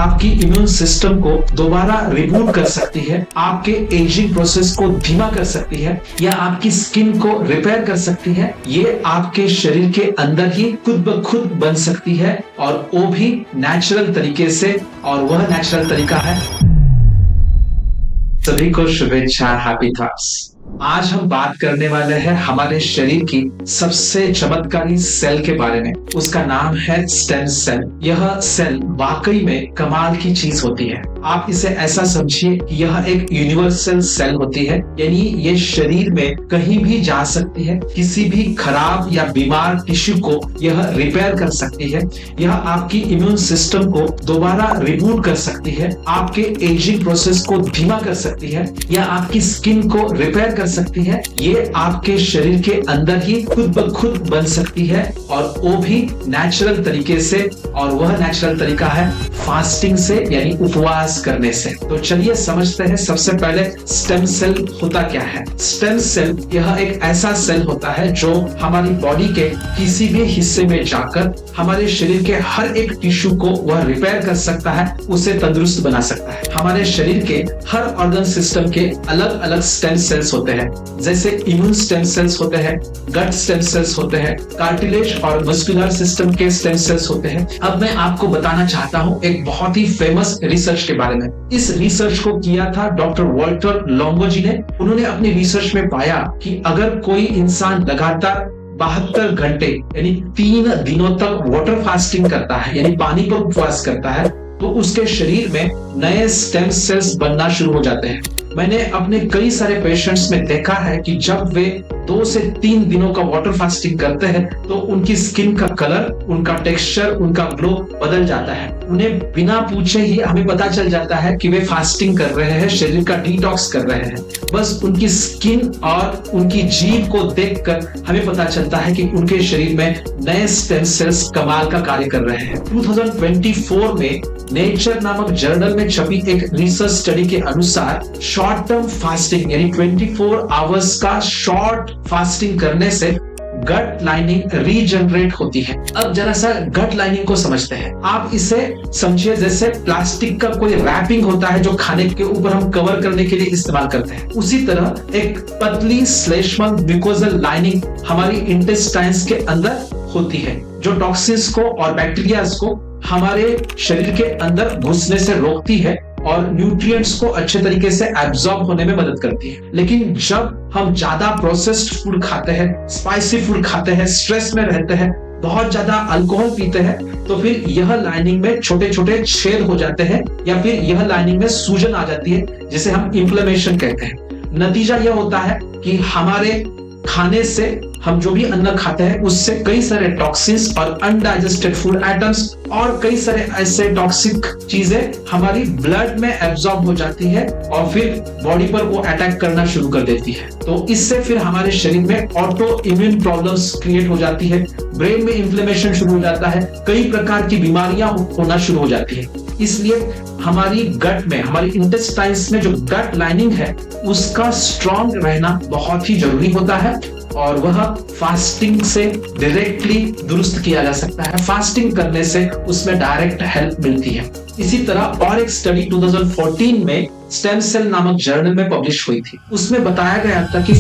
आपकी immune system को दोबारा रिबूट कर सकती है, आपके एजिंग प्रोसेस को धीमा कर सकती है या आपकी स्किन को रिपेयर कर सकती है। ये आपके शरीर के अंदर ही खुद ब खुद बन सकती है और वो भी नेचुरल तरीके से, और वह नेचुरल तरीका है। सभी को शुभेच्छा, हैप्पी थॉट्स। आज हम बात करने वाले हैं हमारे शरीर की सबसे चमत्कारी सेल के बारे में। उसका नाम है स्टेम सेल। यह सेल वाकई में कमाल की चीज होती है। आप इसे ऐसा समझिए कि यह एक यूनिवर्सल सेल होती है, यानी ये शरीर में कहीं भी जा सकती है। किसी भी खराब या बीमार टिश्यू को यह रिपेयर कर सकती है। यह आपकी इम्यून सिस्टम को दोबारा रिबूट कर सकती है, आपके एजिंग प्रोसेस को धीमा कर सकती है या आपकी स्किन को रिपेयर कर सकती है। ये आपके शरीर के अंदर ही खुद ब खुद बन सकती है और वो भी नेचुरल तरीके से, और वह नेचुरल तरीका है फास्टिंग से, यानी उपवास करने से। तो चलिए समझते हैं सबसे पहले स्टेम सेल होता क्या है। स्टेम सेल यह एक ऐसा सेल होता है जो हमारी बॉडी के किसी भी हिस्से में जाकर हमारे शरीर के हर एक टिश्यू को वह रिपेयर कर सकता है, उसे तंदुरुस्त बना सकता है। हमारे शरीर के हर ऑर्गन सिस्टम के अलग अलग स्टेम सेल्स होते हैं, जैसे इम्यून स्टेम सेल्स होते हैं, गट स्टेम सेल्स होते हैं, कार्टिलेज और मस्कुलर सिस्टम के स्टेम सेल्स होते हैं। अब मैं आपको बताना चाहता हूं एक बहुत ही फेमस रिसर्च के बारे में। इस रिसर्च को किया था डॉक्टर वॉल्टर लोंगो ने। उन्होंने अपनी रिसर्च में पाया कि अगर कोई इंसान लगातार 72 घंटे यानी 3 दिनों तक वाटर फास्टिंग करता है, यानी पानी पर उपवास करता है, तो उसके शरीर में नए स्टेम सेल्स बनना शुरू हो जाते हैं। मैंने अपने कई सारे पेशेंट्स में देखा है कि जब वे 2 से 3 दिनों का वाटर फास्टिंग करते हैं तो उनकी स्किन का कलर, उनका टेक्सचर, उनका ग्लो बदल जाता है। उन्हें बिना पूछे ही हमें पता चल जाता है कि वे फास्टिंग कर रहे हैं, शरीर का डिटॉक्स कर रहे हैं। बस उनकी स्किन और उनकी जीभ को देखकर हमें पता चलता है कि उनके शरीर में नए स्टेम सेल्स कमाल का कार्य कर रहे हैं। 2024 में नेचर नामक जर्नल में छपी एक रिसर्च स्टडी के अनुसार शॉर्ट टर्म फास्टिंग यानी 24 आवर्स का शॉर्ट फास्टिंग करने से गट लाइनिंग रीजनरेट होती है। अब जरा सा गट लाइनिंग को समझते हैं। आप इसे समझिए जैसे प्लास्टिक का कोई रैपिंग होता है जो खाने के ऊपर हम कवर करने के लिए इस्तेमाल करते हैं। उसी तरह एक पतली श्लेष्मल म्यूकोजल लाइनिंग हमारी इंटेस्टाइन्स के अंदर होती है, जो टॉक्सिन्स को और बैक्टीरियाज को हमारे शरीर के अंदर घुसने से रोकती है और न्यूट्रिएंट्स को अच्छे तरीके से एब्जॉर्ब होने में मदद करती है। लेकिन जब हम ज्यादा प्रोसेस्ड फूड खाते हैं, स्पाइसी फूड खाते हैं, स्ट्रेस में रहते हैं, बहुत ज्यादा अल्कोहल पीते हैं, तो फिर यह लाइनिंग में छोटे छोटे छेद हो जाते हैं या फिर यह लाइनिंग में सूजन आ जाती है, जिसे हम इन्फ्लेमेशन कहते हैं। नतीजा यह होता है कि हमारे खाने से, हम जो भी अन्न खाते हैं उससे कई सारे टॉक्सिन्स और अनडाइजेस्टेड फूड आइटम्स और कई सारे ऐसे टॉक्सिक चीजें हमारी ब्लड में एब्जॉर्ब हो जाती है और फिर बॉडी पर वो अटैक करना शुरू कर देती है। तो इससे फिर हमारे शरीर में ऑटो इम्यून प्रॉब्लम्स क्रिएट हो जाती है, ब्रेन में इन्फ्लेमेशन शुरू हो जाता है, कई प्रकार की बीमारियां होना शुरू हो जाती है। इसलिए हमारी गट में, हमारी इंटेस्टाइन्स में जो गट लाइनिंग है उसका स्ट्रॉन्ग रहना बहुत ही जरूरी होता है और वह फास्टिंग से डायरेक्टली दुरुस्त किया जा सकता है। फास्टिंग करने से उसमें डायरेक्ट हेल्प मिलती है। इसी तरह और एक स्टडी 2014 में स्टेम सेल नामक जर्नल में पब्लिश हुई थी। उसमें बताया गया था कि